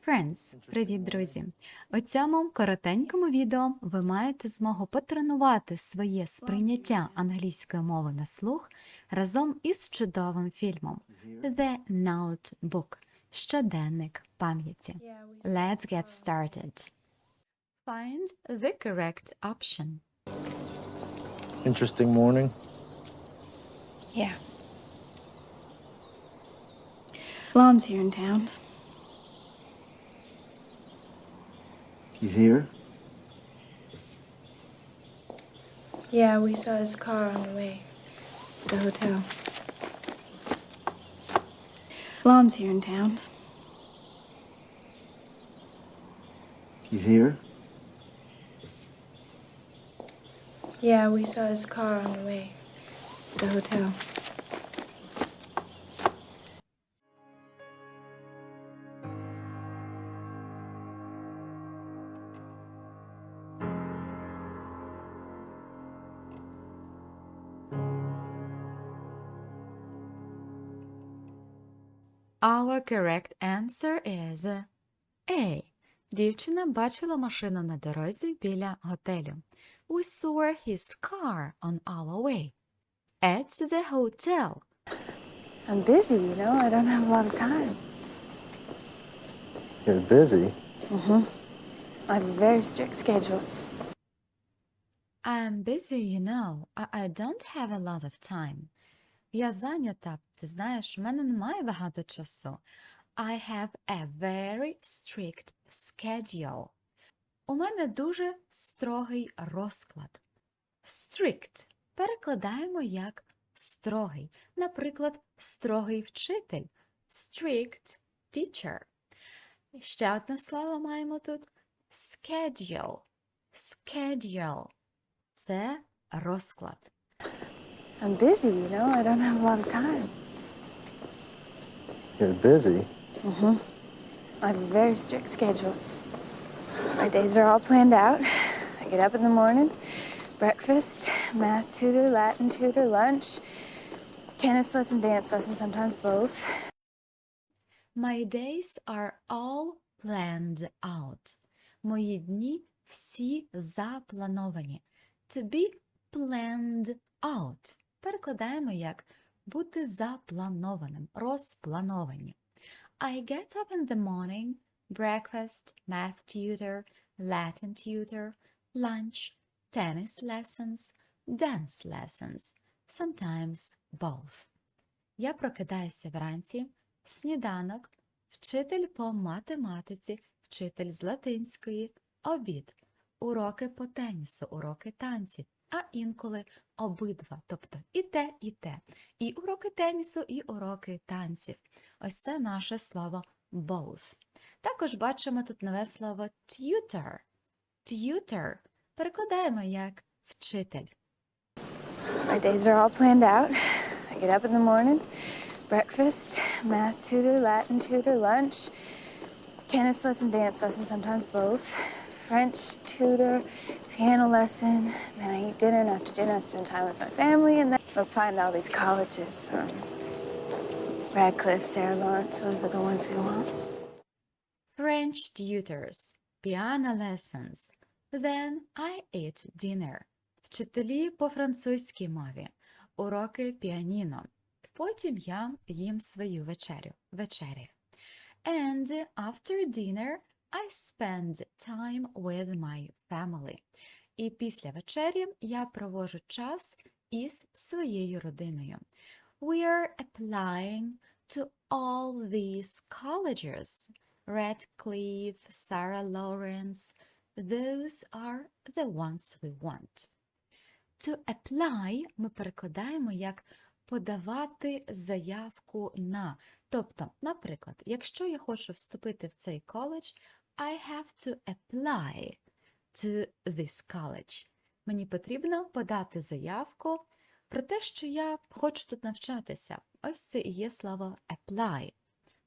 friends! Привіт, друзі! У цьому коротенькому відео ви маєте змогу потренувати своє сприйняття англійської мови на слух разом із чудовим фільмом The Notebook – Щоденник пам'яті. Let's get started. Find the correct option. Interesting morning. Yeah. Lon's here in town. He's here? Yeah, we saw his car on the way to the hotel. Lon's here in town. He's here? Yeah, we saw his car on the way to the hotel. Our correct answer is A. Дівчина бачила машину на дорозі біля готелю. We saw his car on our way. At the hotel. I'm busy, you know. I don't have a lot of time. You're busy? I have a very strict schedule. I'm busy, you know. I don't have a lot of time. Я зайнята. Ти знаєш, у мене немає багато часу. I have a very strict schedule. У мене дуже строгий розклад. Strict перекладаємо як строгий. Наприклад, строгий вчитель. Strict teacher. Ще одне слово маємо тут. Schedule. Schedule. Це розклад. I'm busy, you know. I don't have a lot of time. You're busy? I have a very strict schedule. My days are all planned out. I get up in the morning, breakfast, math tutor, Latin tutor, lunch, tennis lesson, dance lesson, sometimes both. My days are all planned out. Мої дні всі заплановані. To be planned out. Перекладаємо як бути запланованим, розплановані. I get up in the morning, breakfast, math tutor, Latin tutor, lunch, tennis lessons, dance lessons, sometimes both. Я прокидаюся вранці, сніданок, вчитель по математиці, вчитель з латинської, обід, уроки по тенісу, уроки танців, а інколи обидва, тобто і те, і те. І уроки тенісу, і уроки танців. Ось це наше слово both. Також бачимо тут нове слово tutor. Tutor перекладаємо як вчитель. My days are all planned out. I get up in the morning, breakfast, math tutor, Latin tutor, lunch, tennis lesson, dance lesson, sometimes both, French tutor, piano lesson, then I eat dinner, and after dinner I spend time with my family, and then I apply to all these colleges, Radcliffe, Sarah Lawrence, those are the ones we want. French tutors, piano lessons. Then I eat dinner. Вчителі по французькій мові. Уроки піаніно. Потім я їм свою вечерю. And after dinner I spend time with my family. І після вечері я проводжу час із своєю родиною. We are applying to all these colleges. Radcliffe, Sarah Lawrence. Those are the ones we want. To apply ми перекладаємо як подавати заявку на. Тобто, наприклад, якщо я хочу вступити в цей коледж, I have to apply to this college. Мені потрібно подати заявку про те, що я хочу тут навчатися. Ось це і є слово apply.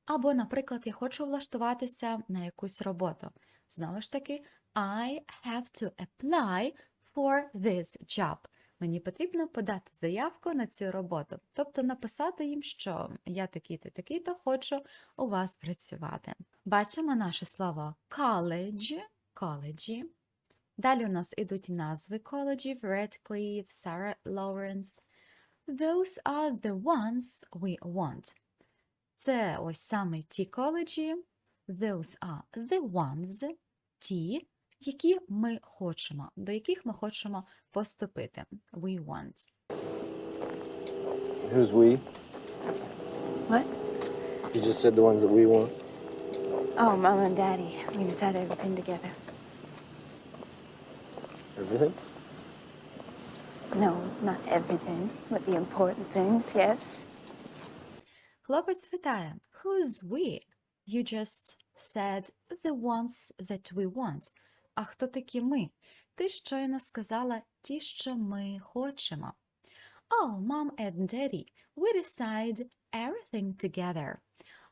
Або, наприклад, я хочу влаштуватися на якусь роботу. Знову ж таки, I have to apply for this job. Мені потрібно подати заявку на цю роботу, тобто написати їм, що я такий-то хочу у вас працювати. Бачимо наше слово college, коледжі. Далі у нас ідуть назви коледжів: Redcliffe, Sarah Lawrence. Those are the ones we want. Це ось саме ті коледжі. Those are the ones, ті, які ми хочемо, до яких ми хочемо поступити. We want. Who's we? What? You just said the ones that we want. Oh, Mama and Daddy. We just had everything together. Everything? No, not everything, but the important things, yes. Хлопець питає, who's we? You just said the ones that we want. А хто такі ми? Ти щойно сказала ті, що ми хочемо. Oh, Mom and Daddy, we decide everything together.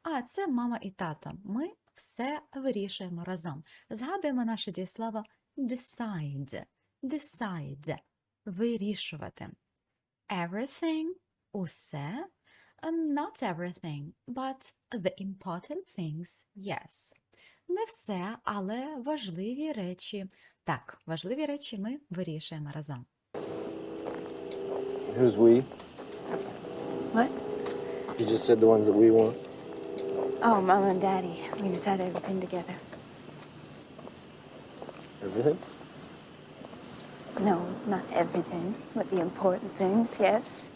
А, це мама і тато. Ми все вирішуємо разом. Згадуємо наше дієслово decide. Decide. Вирішувати. Everything – усе. Not everything, but the important things, yes. Не все, але важливі речі. Так, важливі речі ми вирішуємо разом. Who's we? What? You just said the ones that we want. Oh, Mama and Daddy. We just had everything together. Everything? No, not everything, but the important things, yes.